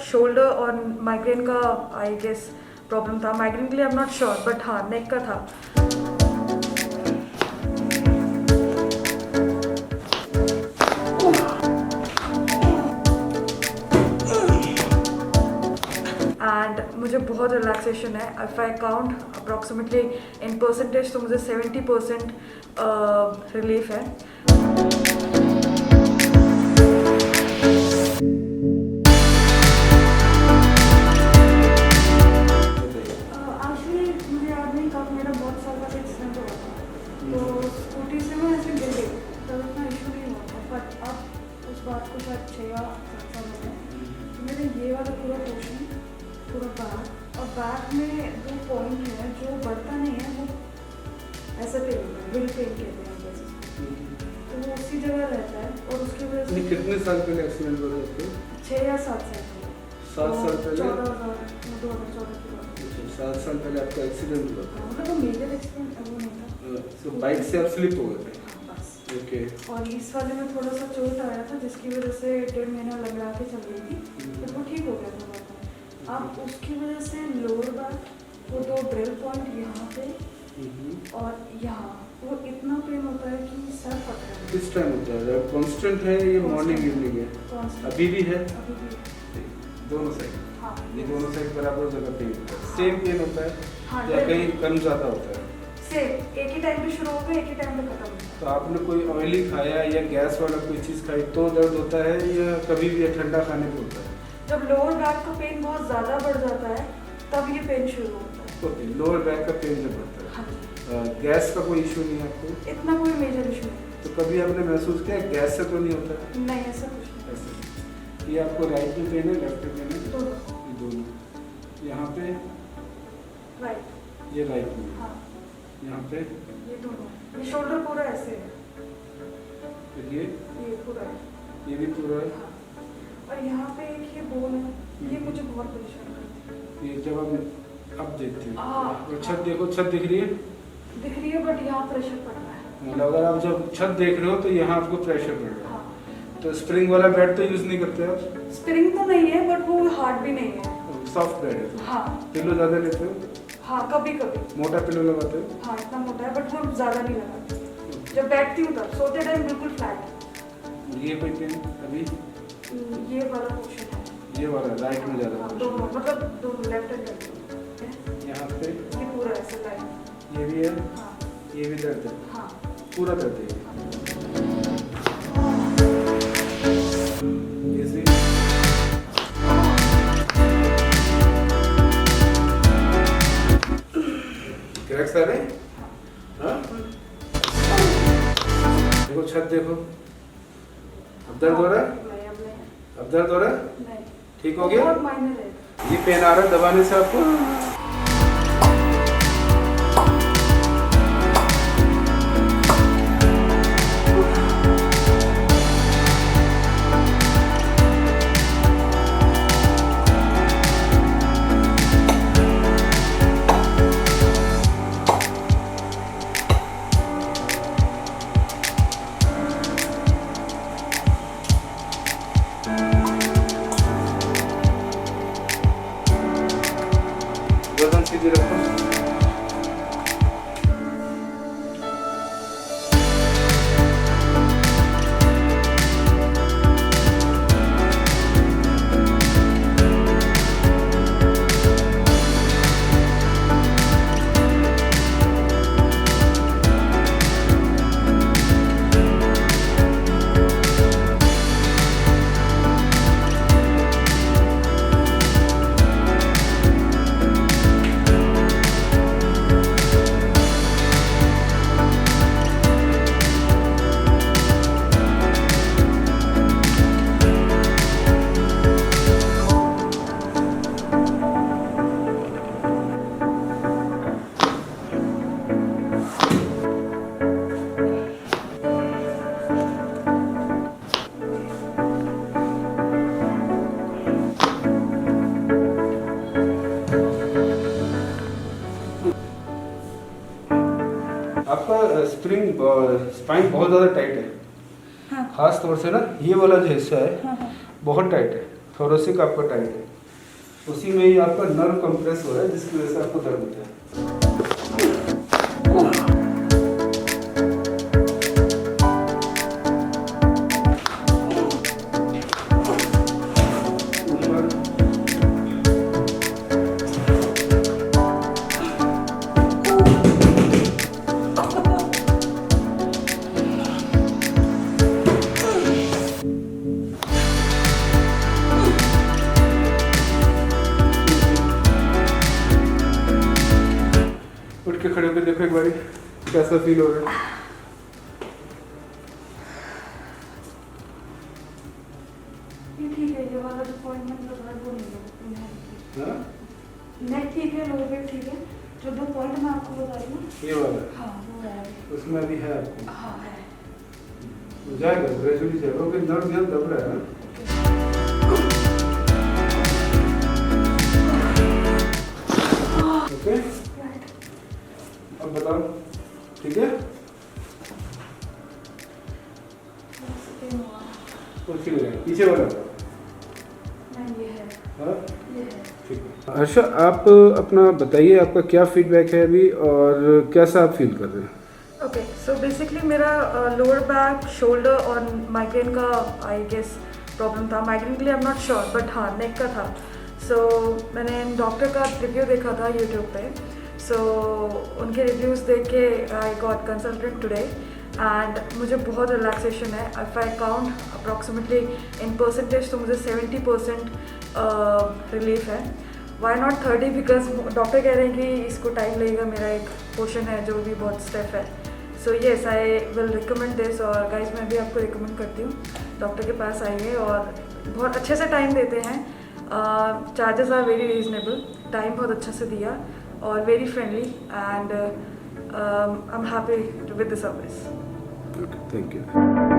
Shoulder और migraine का I guess problem था। माइग्रेन के लिए I am not sure, but हाँ नेक का था। एंड मुझे बहुत रिलैक्सेशन है। If I count approximately in percentage तो मुझे 70% रिलीफ है। मुझे याद नहीं कब मेरा बहुत साल का एक्सीडेंट हुआ था, तो स्कूटी से मैं ऐसे गिर गई, तब इतना इशू नहीं हुआ था। बट अब उस बात को शायद 6 या 7 साल हो गए। तो मेरे ये वाला पूरा पोर्शन, पूरा बैक और बैक में 2 पॉइंट है जो बढ़ता नहीं है, वो ऐसा पेन होता है, विल पेन कहते हैं वैसे, तो वो उसी जगह रहता है। और उसकी वजह से कितने साल पहले एक्सीडेंट हुआ था? 6 या 7 साल पहले। 7 साल पहले? 2014 के बाद। 7 साल पहले आपका एक्सीडेंट हुआ था? मतलब वो मेजर एक्सीडेंट वो नहीं था। तो बाइक से आप स्लिप हो गए थे? बस। ओके। और इस वाले में थोड़ा सा चोट आया था, जिसकी वजह से 1.5 महीना लंगड़ा के चल रही थी, तो वो ठीक हो गया था बाद में। अब उसकी वजह से लोअर बैक, वो 2 ड्रिल पॉइंट यहाँ पे और यहाँ, वो इतना पेन होता है कि सर फट रहा है। किस टाइम होता है? कांस्टेंट है ये मॉर्निंग इवनिंग है? अभी भी है? अभी भी। दोनों साइड? हाँ, ये दोनों साइड बराबर जगह पेन होता है? सेम पेन होता है? हाँ, या कहीं कम ज़्यादा होता है? सेम, एक ही टाइम पे शुरू होगा, एक ही टाइम पे खत्म होगा। तो आपने कोई ऑयली खाया या गैस वाला कोई चीज़ खाई तो दर्द होता है, या कभी भी ठंडा खाने पे होता है? जब लोअर बैक का पेन बहुत ज़्यादा बढ़ जाता है तब ये पेन शुरू होता है। ओके, लोअर बैक का पेन जब बढ़ता है। हाँ, गैस का कोई इशू नहीं है आपको? इतना कोई मेजर इशू नहीं। तो कभी आपने महसूस किया गैस से तो नहीं होता है? नहीं, ऐसा कुछ नहीं। ऐसे ये आपको राइट में पेन है, लेफ्ट में पेन है? दोनों। ये दोनों। यहाँ पे? राइट। ये राइट में? हाँ, यहाँ पे? ये दोनों। ये शोल्डर पूरा ऐसे है, फिर ये पूरा है। ये भी पूरा है? हाँ। और यहाँ पे एक ये बोन है, ये मुझे बहुत परेशान करती ये जब आप अब देखते हो हाँ। तो छत देखो, छत दिख रही है? दिख रही है, बट यहाँ प्रेशर पड़ रहा है। मतलब अगर आप जब छत देख रहे हो तो यहाँ आपको प्रेशर पड़ रहा है। हाँ। तो स्प्रिंग वाला बेड तो यूज़ नहीं करते आप? स्प्रिंग तो नहीं है, बट वो हार्ड भी नहीं है। सॉफ्ट बेड है तो? हाँ। पिलो ज़्यादा लेते हो? हाँ, कभी कभी। मोटा पिलो लगाते हो? हाँ, इतना मोटा है, बट वो ज़्यादा नहीं लगा। जब बैठती हूँ तब, सोते टाइम बिल्कुल फ्लैट। ये कोई पेन अभी? ये वाला पोर्शन है, ये वाला राइट में ज़्यादा? हाँ, दोनों, मतलब दोनों, लेफ्ट एंड राइट। यहाँ पे? ये पूरा ऐसे लाइन। ये भी है? हाँ। ये भी दर्द है? हाँ। पूरा दर्द है? ये भी? क्रैक्स आ रहे हैं? हाँ? देखो छत देखो, अब दर्द हो रहा है? नहीं, अब नहीं। अब दर्द हो रहा है? नहीं। ठीक हो गया? बहुत माइनर है। ये पेन आ रहा है दबाने से आपको? गर्दन सीधी रखो। आपका स्पाइन बहुत ज़्यादा टाइट है। हाँ। खास तौर से ना ये वाला जो हिस्सा है हाँ, हाँ। बहुत टाइट है। थोरेसिक आपका टाइट है, उसी में ही आपका नर्व कंप्रेस हो रहा है जिसकी वजह से आपको दर्द होता है। उठ के खड़े होकर देखो एक बारी कैसा फील हो रहा है। ये ठीक है, ये वाला जो पॉइंट लग रहा है वो नहीं है। हाँ? नेक ठीक है, लोअर बैक ठीक है, जो दो पॉइंट मैं आपको बता रही हूँ ये वाला हाँ वो है। उसमें अभी है आपको, हाँ है। जाएगा ग्रेजुअली जाएगा, क्योंकि नर्व यहाँ दब रहा है ना। ओके अब बताओ, ठीक है? कुछ नहीं है, पीछे वाला नहीं ये है, हाँ? ये है। ठीक है। हर्षा, आप अपना बताइए, आपका क्या फीडबैक है अभी और कैसा आप फील कर रहे हैं? ओके, सो बेसिकली मेरा लोअर बैक, शोल्डर और माइग्रेन का आई गेस प्रॉब्लम था। माइग्रेन के लिए I am not sure, but हाँ नेक का था। सो मैंने डॉक्टर का रिव्यू देखा था यूट्यूब पे, सो उनके रिव्यूज़ देख के I got consultant today and मुझे बहुत रिलैक्सेशन है। If I count approximately in percentage तो मुझे 70% रिलीफ है। वाई नॉट 30, बिकॉज डॉक्टर कह रहे हैं कि इसको टाइम लगेगा, मेरा एक पोर्शन है जो भी बहुत स्टेफ है। So yes, I will recommend this. और गाइज मैं भी आपको रिकमेंड करती हूँ, डॉक्टर के पास आइए और बहुत अच्छे से टाइम देते हैं। Charges are very reasonable, time बहुत अच्छा से दिया और very friendly and I am happy with the service. Thank you.